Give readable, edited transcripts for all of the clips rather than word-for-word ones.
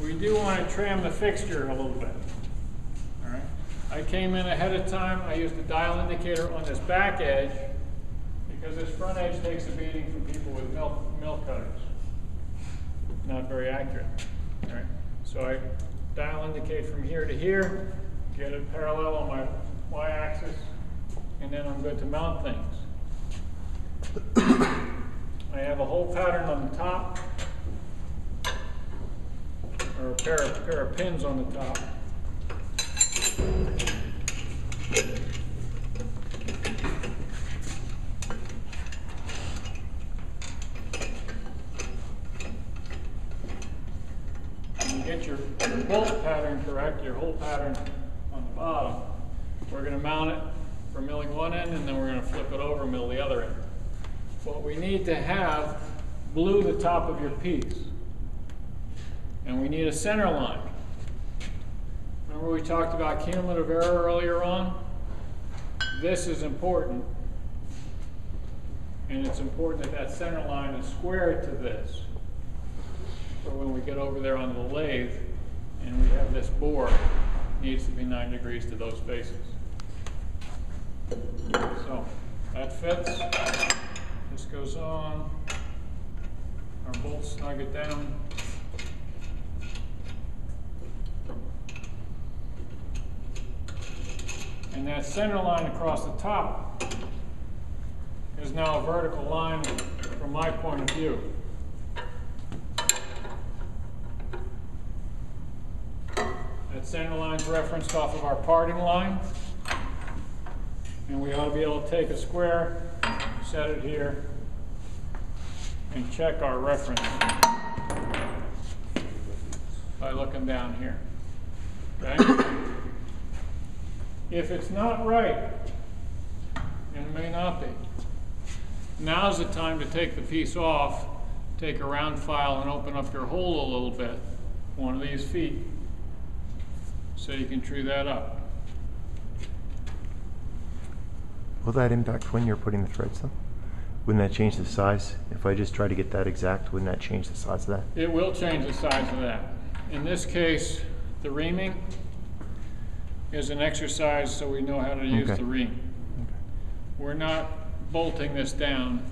we do want to trim the fixture a little bit. All right. I came in ahead of time. I used the dial indicator on this back edge because this front edge takes a beating from people with mill cutters. Not very accurate. All right. So I dial indicate from here to here, get it parallel on my y-axis, and then I'm good to mount things. I have a hole pattern on the top, or a pair of pins on the top. When you get your bolt pattern correct, your hole pattern on the bottom, we're going to mount it for milling one end, and then we're going to flip it over and mill the other end. What we need to have, glue the top of your piece. And we need a center line. Remember we talked about cumulative error earlier on? This is important. And it's important that that center line is square to this. For when we get over there on the lathe and we have this bore, it needs to be 9 degrees to those faces. So that fits. This goes on. Our bolts snug it down. And that center line across the top is now a vertical line from my point of view. That center line's referenced off of our parting line. And we ought to be able to take a square, set it here, and check our reference by looking down here. Okay? If it's not right, and it may not be, now's the time to take the piece off, take a round file and open up your hole a little bit, one of these feet, so you can true that up. Will that impact when you're putting the threads though? Wouldn't that change the size? If I just try to get that exact, wouldn't that change the size of that? It will change the size of that. In this case, the reaming is an exercise so we know how to use the ream. Okay. We're not bolting this down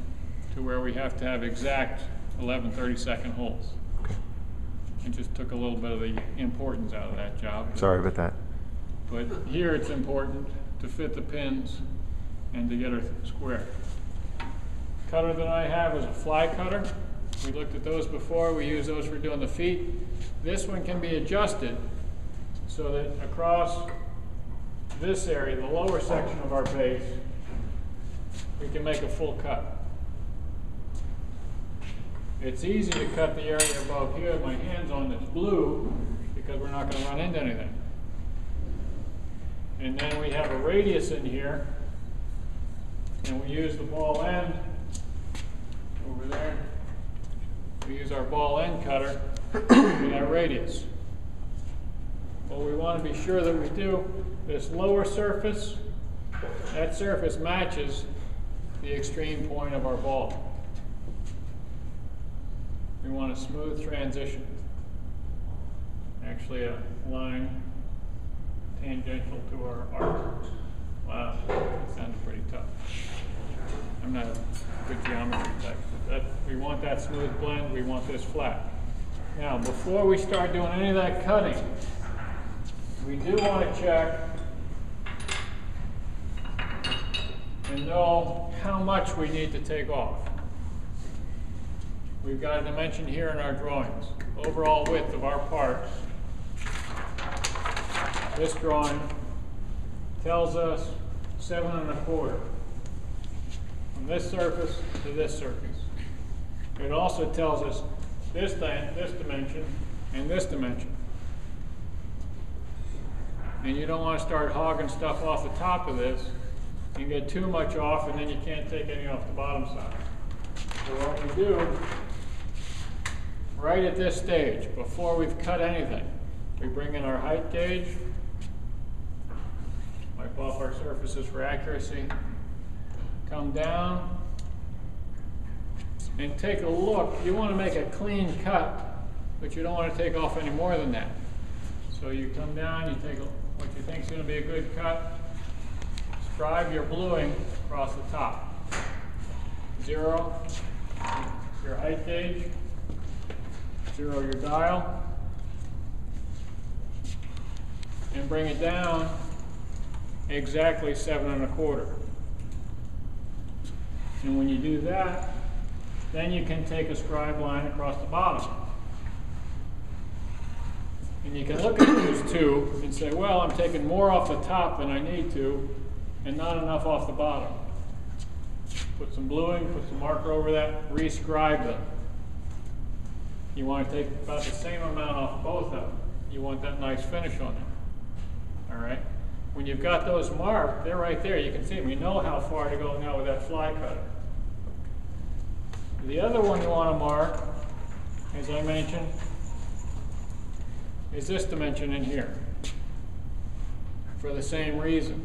to where we have to have exact 11 30-second holes. Okay. It just took a little bit of the importance out of that job. Sorry about that. But here it's important to fit the pins and to get her square. Cutter that I have is a fly cutter. We looked at those before. We use those for doing the feet. This one can be adjusted so that across this area, the lower section of our base, we can make a full cut. It's easy to cut the area above here. My hand's on this blue because we're not going to run into anything. And then we have a radius in here, and we use the ball end over there. We use our ball end cutter for that radius. What we want to be sure that we do, this lower surface, that surface matches the extreme point of our ball. We want a smooth transition. Actually a line tangential to our arc. Wow, that sounds pretty tough. I'm not a good geometry type. We want that smooth blend, we want this flat. Now, before we start doing any of that cutting, we do want to check and know how much we need to take off. We've got a dimension here in our drawings. Overall width of our parts. This drawing tells us 7 1/4 from this surface to this surface. It also tells us this dimension and this dimension. And you don't want to start hogging stuff off the top of this. You get too much off and then you can't take any off the bottom side. So what we do, right at this stage, before we've cut anything, we bring in our height gauge, wipe off our surfaces for accuracy, come down, and take a look. You want to make a clean cut but you don't want to take off any more than that. So you come down, you take what you think is going to be a good cut, scribe your bluing across the top. 0 your height gauge, 0 your dial, and bring it down exactly 7 1/4. And when you do that, then you can take a scribe line across the bottom. And you can look at those two and say, well, I'm taking more off the top than I need to, and not enough off the bottom. Put some bluing, put some marker over that, re-scribe them. You want to take about the same amount off both of them. You want that nice finish on them. All right? When you've got those marked, they're right there. You can see them. You know how far to go now with that fly cutter. The other one you want to mark, as I mentioned, is this dimension in here, for the same reason.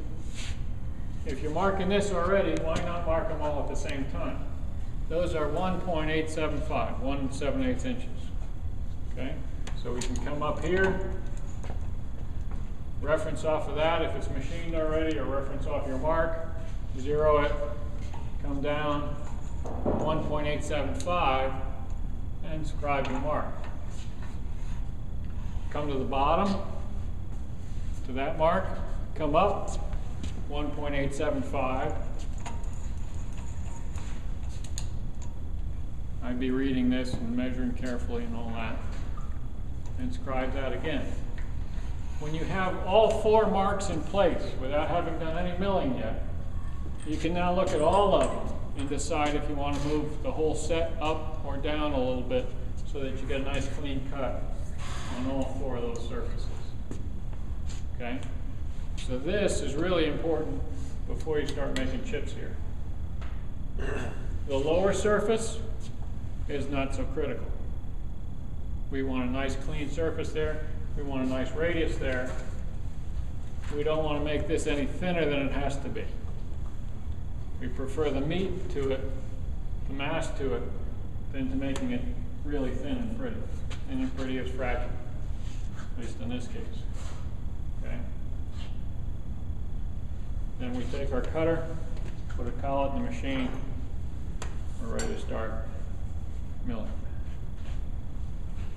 If you're marking this already, why not mark them all at the same time? Those are 1.875, 1 7/8 inches. Okay, so we can come up here, reference off of that if it's machined already, or reference off your mark, 0 it, come down 1.875, and scribe your mark. Come to the bottom, to that mark, come up 1.875. I'd be reading this and measuring carefully and all that, and scribe that again. When you have all 4 marks in place without having done any milling yet, you can now look at all of them and decide if you want to move the whole set up or down a little bit so that you get a nice clean cut on all 4 of those surfaces. Okay? So this is really important before you start making chips here. The lower surface is not so critical. We want a nice clean surface there. We want a nice radius there. We don't want to make this any thinner than it has to be. We prefer the meat to it, the mass to it, than to making it really thin and pretty. And pretty is fragile, at least in this case. Okay. Then we take our cutter, put a collet in the machine. We're ready to start milling.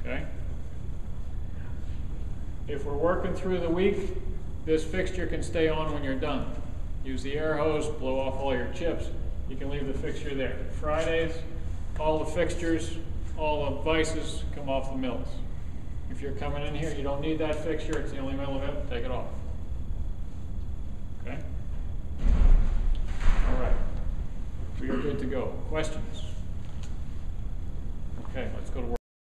Okay. If we're working through the week, this fixture can stay on when you're done. Use the air hose, blow off all your chips. You can leave the fixture there. Fridays, all the fixtures, all the vices come off the mills. If you're coming in here, you don't need that fixture, it's the only mill available, take it off. Okay? All right. We are good to go. Questions? Okay, let's go to work.